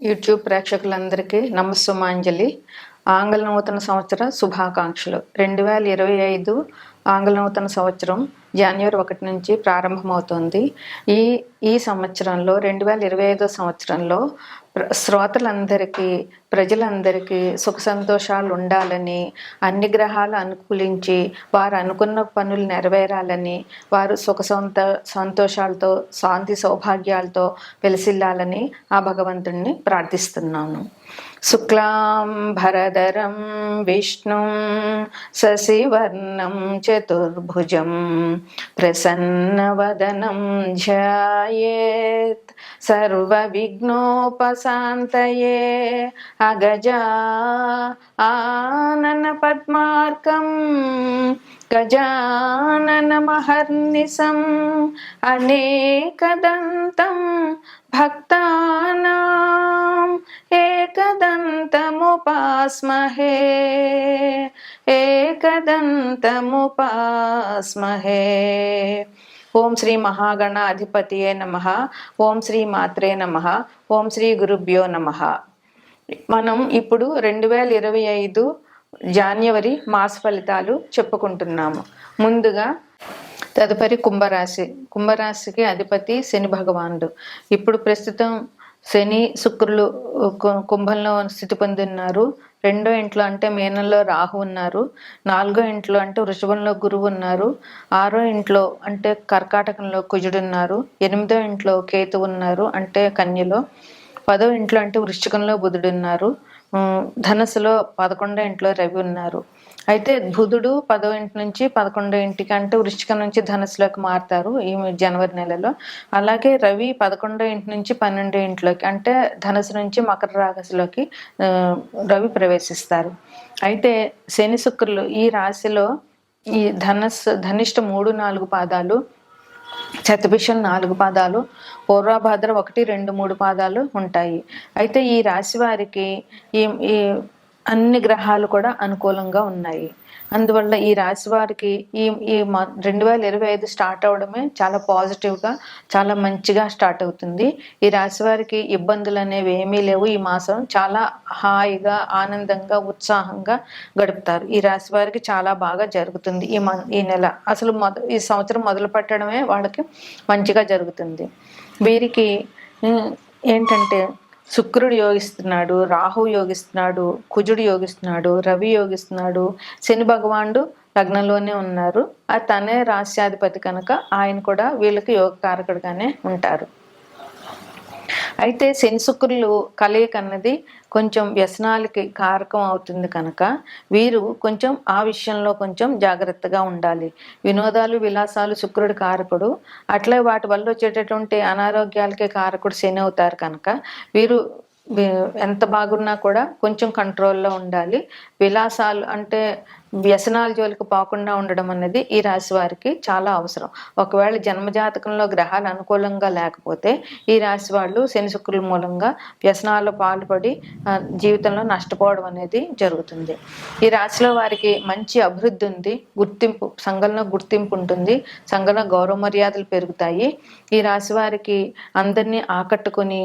YouTube ప్రేక్షకులందరికీ నమస్సుమాంజలి. ఆంగ్ల నూతన సంవత్సర శుభాకాంక్షలు. 2025 ఆంగ్ల నూతన సంవత్సరం జనవరి 1 నుంచి ప్రారంభమవుతోంది. ఈ ఈ సంవత్సరంలో 2025 సంవత్సరంలో శ్రోతలందరికీ, ప్రజలందరికీ సుఖ సంతోషాలు ఉండాలని, అన్ని గ్రహాలు అనుకూలించి వారు అనుకున్న పనులు నెరవేరాలని, వారు సుఖ సంతోషాలతో, శాంతి సౌభాగ్యాలతో వెలసిల్లాలని ఆ భగవంతుణ్ణి ప్రార్థిస్తున్నాను. శుక్లాం భరధరం విష్ణుం శశివర్ణం చతుర్భుజం ప్రసన్నవదనం ధ్యాయేత్ సర్వవిఘ్నోపశాంతయే. అగజా ఆనన పద్మార్కం గజాననమహర్నిశం అనేకదంతం భక్తానాం ఏకదంతముపాస్మహే ఏకదంతముపాస్మహే. ఓం శ్రీ మహాగణ అధిపతియే నమః. ఓం శ్రీ మాత్రే నమః. ఓం శ్రీ గురుభ్యో నమః. మనం ఇప్పుడు 2025 జనవరి మాస ఫలితాలు చెప్పుకుంటున్నాము. ముందుగా తదుపరి కుంభరాశికి అధిపతి శని భగవానుడు. ఇప్పుడు ప్రస్తుతం శని శుక్రులు కుంభంలో స్థితి పొంది ఉన్నారు. 2వ ఇంట్లో అంటే మీనంలో రాహు ఉన్నారు. 4వ ఇంట్లో అంటే వృషభంలో గురువు ఉన్నారు. 6వ ఇంట్లో అంటే కర్కాటకంలో కుజుడు ఉన్నారు. 8వ ఇంట్లో కేతు ఉన్నారు అంటే కన్యలో. 10వ ఇంట్లో అంటే వృశ్చికంలో బుధుడు ఉన్నారు. ధనస్సులో 11వ ఇంట్లో రవి ఉన్నారు. అయితే బుధుడు 10వ ఇంటి నుంచి 11వ ఇంటికి అంటే వృశ్చికం నుంచి ధనస్సులోకి మారుతారు ఈ జనవరి నెలలో. అలాగే రవి 11వ ఇంటి నుంచి 12వ ఇంట్లోకి అంటే ధనస్సు నుంచి మకర రాశిలోకి రవి ప్రవేశిస్తారు. అయితే శని శుక్రులు ఈ రాశిలో ఈ ధనిష్ట 3, 4 పాదాలు, శతభిషం 4 పాదాలు, పూర్వభాద్ర 1, 2, 3 పాదాలు ఉంటాయి. అయితే ఈ రాశి వారికి ఈ అన్ని గ్రహాలు కూడా అనుకూలంగా ఉన్నాయి. అందువల్ల ఈ రాశి వారికి ఈ 2025 స్టార్ట్ అవడమే చాలా పాజిటివ్గా, చాలా మంచిగా స్టార్ట్ అవుతుంది. ఈ రాశి వారికి ఇబ్బందులు అనేవి ఏమీ లేవు. ఈ మాసం చాలా హాయిగా, ఆనందంగా, ఉత్సాహంగా గడుపుతారు. ఈ రాశి వారికి చాలా బాగా జరుగుతుంది. ఈ నెల అసలు ఈ సంవత్సరం మొదలు పెట్టడమే వాళ్ళకి మంచిగా జరుగుతుంది. వీరికి ఏంటంటే శుక్రుడు యోగిస్తున్నాడు, రాహు యోగిస్తున్నాడు, కుజుడు యోగిస్తున్నాడు, రవి యోగిస్తున్నాడు, శని భగవానుడు లగ్నంలోనే ఉన్నారు. తనే రాశ్యాధిపతి కనుక ఆయన కూడా వీళ్ళకి యోగకారకుడుగానే ఉంటారు. అయితే శని శుక్రులు కలయిక అన్నది కొంచెం వ్యసనాలకి కారకం అవుతుంది కనుక వీరు కొంచెం ఆ విషయంలో కొంచెం జాగ్రత్తగా ఉండాలి. వినోదాలు, విలాసాలు శుక్రుడి కారకుడు. అట్లే వాటి వల్ల వచ్చేటటువంటి అనారోగ్యాలకి కారకుడు శని అవుతారు కనుక వీరు ఎంత బాగున్నా కూడా కొంచెం కంట్రోల్లో ఉండాలి. విలాసాలు అంటే వ్యసనాల జోలికి పోకుండా ఉండడం అనేది ఈ రాశి వారికి చాలా అవసరం. ఒకవేళ జన్మజాతకంలో గ్రహాలు అనుకూలంగా లేకపోతే ఈ రాశి వాళ్ళు శని శుక్రుల మూలంగా వ్యసనాలు పాల్పడి జీవితంలో నష్టపోవడం అనేది జరుగుతుంది. ఈ రాశిలో వారికి మంచి అభివృద్ధి ఉంది, గుర్తింపు, సంఘంలో గుర్తింపు ఉంటుంది, సంఘంలో గౌరవ మర్యాదలు పెరుగుతాయి. ఈ రాశి వారికి అందరినీ ఆకట్టుకుని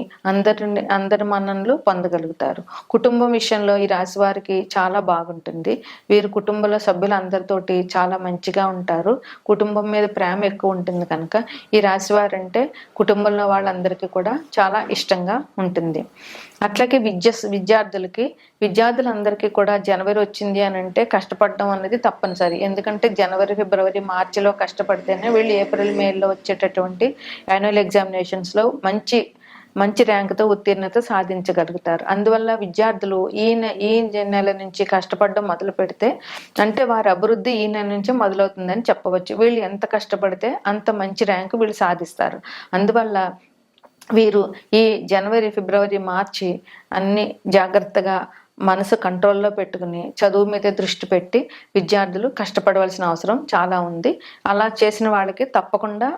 అందరి మన్ననలు పొందగలుగుతారు. కుటుంబం విషయంలో ఈ రాశి వారికి చాలా బాగుంటుంది. వీరు కుటుంబంలో సభ్యులందరితోటి చాలా మంచిగా ఉంటారు. కుటుంబం మీద ప్రేమ ఎక్కువ ఉంటుంది కనుక ఈ రాశి వారంటే కుటుంబంలో వాళ్ళందరికీ కూడా చాలా ఇష్టంగా ఉంటుంది. అట్లాగే విద్యార్థులందరికీ కూడా జనవరి వచ్చింది అని అంటే కష్టపడడం అనేది తప్పనిసరి. ఎందుకంటే జనవరి, ఫిబ్రవరి, మార్చిలో కష్టపడితేనే వీళ్ళు ఏప్రిల్, మేలో వచ్చేటటువంటి యాన్యువల్ ఎగ్జామినేషన్స్లో మంచి ర్యాంకుతో ఉత్తీర్ణత సాధించగలుగుతారు. అందువల్ల విద్యార్థులు ఈ నెల నుంచి కష్టపడడం మొదలు పెడితే అంటే వారి అభివృద్ధి ఈ నెల నుంచి మొదలవుతుందని చెప్పవచ్చు. వీళ్ళు ఎంత కష్టపడితే అంత మంచి ర్యాంకు వీళ్ళు సాధిస్తారు. అందువల్ల వీరు ఈ జనవరి, ఫిబ్రవరి, మార్చి అన్ని జాగ్రత్తగా మనసు కంట్రోల్లో పెట్టుకుని చదువు మీద దృష్టి పెట్టి విద్యార్థులు కష్టపడవలసిన అవసరం చాలా ఉంది. అలా చేసిన వాళ్ళకి తప్పకుండా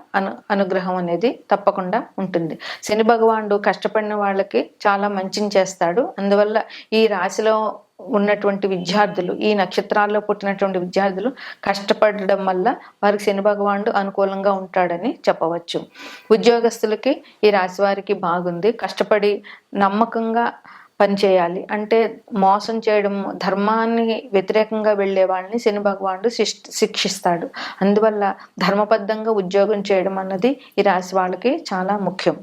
అనుగ్రహం అనేది తప్పకుండా ఉంటుంది. శని భగవానుడు కష్టపడిన వాళ్ళకి చాలా మంచిని చేస్తాడు. అందువల్ల ఈ రాశిలో ఉన్నటువంటి విద్యార్థులు, ఈ నక్షత్రాల్లో పుట్టినటువంటి విద్యార్థులు కష్టపడడం వల్ల వారికి శని భగవానుడు అనుకూలంగా ఉంటాడని చెప్పవచ్చు. ఉద్యోగస్తులకి ఈ రాశి వారికి బాగుంది. కష్టపడి నమ్మకంగా పనిచేయాలి. అంటే మోసం చేయడం, ధర్మాన్ని వ్యతిరేకంగా వెళ్ళే వాళ్ళని శని భగవానుడు శిక్షిస్తాడు. అందువల్ల ధర్మబద్ధంగా ఉద్యోగం చేయడం అన్నది ఈ రాశి వాళ్ళకి చాలా ముఖ్యం.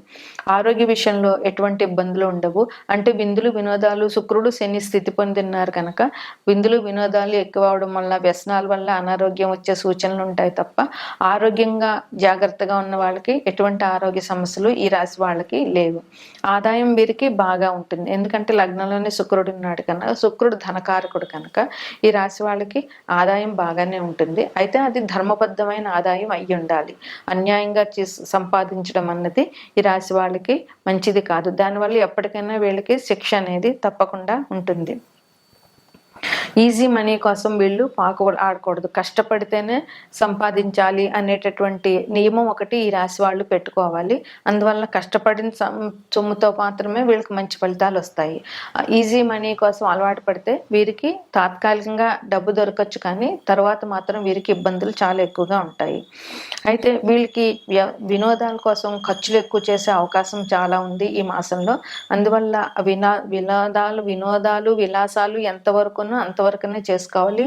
ఆరోగ్య విషయంలో ఎటువంటి ఇబ్బందులు ఉండవు. అంటే విందులు వినోదాలు, శుక్రుడు శని స్థితి పొందిన్నారు కనుక విందులు వినోదాలు ఎక్కువ అవడం వల్ల, వ్యసనాల వల్ల అనారోగ్యం వచ్చే సూచనలు ఉంటాయి తప్ప ఆరోగ్యంగా జాగ్రత్తగా ఉన్న వాళ్ళకి ఎటువంటి ఆరోగ్య సమస్యలు ఈ రాశి వాళ్ళకి లేవు. ఆదాయం వీరికి బాగా ఉంటుంది. ఎందుకంటే లగ్నంలోనే శుక్రుడు ఉన్నాడు కనుక, శుక్రుడు ధనకారకుడు కనుక ఈ రాశి వాళ్ళకి ఆదాయం బాగానే ఉంటుంది. అయితే అది ధర్మబద్ధమైన ఆదాయం అయి ఉండాలి. అన్యాయంగా సంపాదించడం అన్నది ఈ రాశి వాళ్ళకి మంచిది కాదు. దానివల్ల ఎప్పటికైనా వీళ్ళకి శిక్ష అనేది తప్పకుండా ఉంటుంది. ఈజీ మనీ కోసం వీళ్ళు ఆడకూడదు. కష్టపడితేనే సంపాదించాలి అనేటటువంటి నియమం ఒకటి ఈ రాశి వాళ్ళు పెట్టుకోవాలి. అందువల్ల కష్టపడిన సొమ్ముతో మాత్రమే వీళ్ళకి మంచి ఫలితాలు వస్తాయి. ఈజీ మనీ కోసం అలవాటు పడితే వీరికి తాత్కాలికంగా డబ్బు దొరకచ్చు, కానీ తర్వాత మాత్రం వీరికి ఇబ్బందులు చాలా ఎక్కువగా ఉంటాయి. అయితే వీళ్ళకి వినోదాల కోసం ఖర్చులు ఎక్కువ చేసే అవకాశం చాలా ఉంది ఈ మాసంలో. అందువల్ల వినోదాలు విలాసాలు ఎంతవరకునో అంతవరకునే చేసుకోవాలి.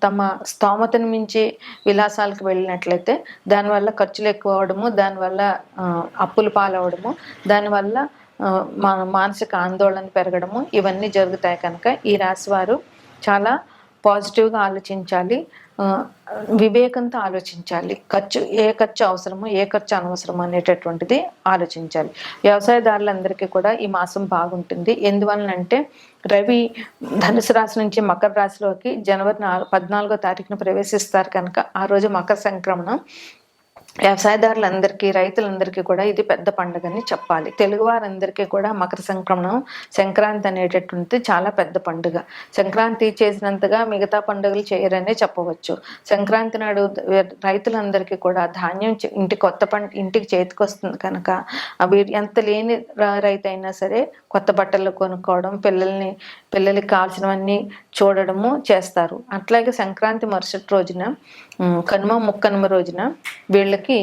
తమ స్తోమతను మించి విలాసాలకు వెళ్ళినట్లయితే దానివల్ల ఖర్చులు ఎక్కువ అవడము, దానివల్ల అప్పులు పాలవడము, దానివల్ల మానసిక ఆందోళన పెరగడము ఇవన్నీ జరుగుతాయి. కనుక ఈ రాశి వారు చాలా పాజిటివ్గా ఆలోచించాలి, వివేకంతో ఆలోచించాలి. ఏ ఖర్చు అవసరమో ఏ ఖర్చు అనవసరమో అనేటటువంటిది ఆలోచించాలి. వ్యవసాయదారులందరికీ కూడా ఈ మాసం బాగుంటుంది. ఎందువలనంటే రవి ధనుసు రాశి నుంచి మకర రాశిలోకి జనవరి 14వ తారీఖున ప్రవేశిస్తారు కనుక ఆ రోజు మకర సంక్రమణం. వ్యవసాయదారులందరికీ, రైతులందరికీ కూడా ఇది పెద్ద పండుగని చెప్పాలి. తెలుగు వారందరికీ కూడా మకర సంక్రమణం, సంక్రాంతి అనేటటువంటిది చాలా పెద్ద పండుగ. సంక్రాంతి చేసినంతగా మిగతా పండుగలు చేయరనే చెప్పవచ్చు. సంక్రాంతి నాడు రైతులందరికీ కూడా ధాన్యం ఇంటికి చేతికి వస్తుంది కనుక అవి ఎంత లేని రైతు అయినా సరే కొత్త బట్టలు కొనుక్కోవడం, పిల్లలకి కావాల్సినవన్నీ చూడడము చేస్తారు. అట్లాగే సంక్రాంతి మరుసటి రోజున కనుమ ముక్కనుమ రోజున వీళ్ళకి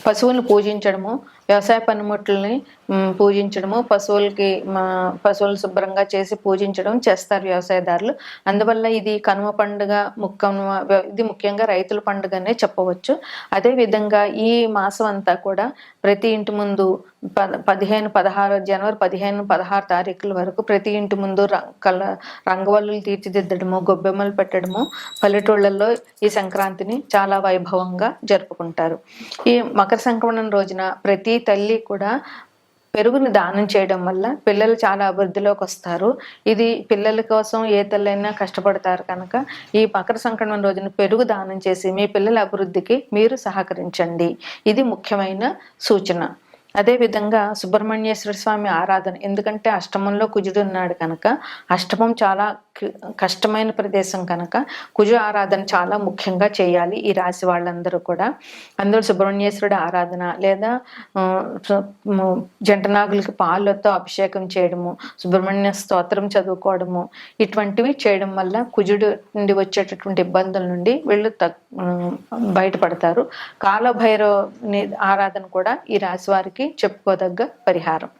పశువులను పూజించడము, వ్యవసాయ పనిముట్లని పూజించడము, పశువులు శుభ్రంగా చేసి పూజించడం చేస్తారు వ్యవసాయదారులు. అందువల్ల ఇది కనుమ పండుగ, ఇది ముఖ్యంగా రైతుల పండుగనే చెప్పవచ్చు. అదేవిధంగా ఈ మాసం అంతా కూడా ప్రతి ఇంటి ముందు జనవరి 15-16 తారీఖుల వరకు ప్రతి ఇంటి ముందు రంగవల్లులు తీర్చిదిద్దడము, గొబ్బెమ్మలు పెట్టడము పల్లెటూళ్లలో ఈ సంక్రాంతిని చాలా వైభవంగా జరుపుకుంటారు. ఈ మకర సంక్రమణం రోజున ప్రతి తల్లి కూడా పెరుగుని దానం చేయడం వల్ల పిల్లలు చాలా అభివృద్ధిలోకి వస్తారు. ఇది పిల్లల కోసం ఏ తల్లైనా కష్టపడతారు కనుక ఈ మకర సంక్రమణం రోజున పెరుగు దానం చేసి మీ పిల్లల అభివృద్ధికి మీరు సహకరించండి. ఇది ముఖ్యమైన సూచన. అదేవిధంగా సుబ్రహ్మణ్యేశ్వర స్వామి ఆరాధన, ఎందుకంటే అష్టమంలో కుజుడు ఉన్నాడు కనుక అష్టమం చాలా కష్టమైన ప్రదేశం కనుక కుజ ఆరాధన చాలా ముఖ్యంగా చేయాలి ఈ రాశి వాళ్ళందరూ కూడా. అందులో సుబ్రహ్మణ్యేశ్వరుడి ఆరాధన లేదా జంటనాగులకి పాలతో అభిషేకం చేయడము, సుబ్రహ్మణ్య స్తోత్రం చదువుకోవడము ఇటువంటివి చేయడం వల్ల కుజుడు నుండి వచ్చేటటువంటి ఇబ్బందుల నుండి వీళ్ళు బయటపడతారు. కాలభైరవ ఆరాధన కూడా ఈ రాశి వారికి చెప్పుకోదగ్గ పరిహారం.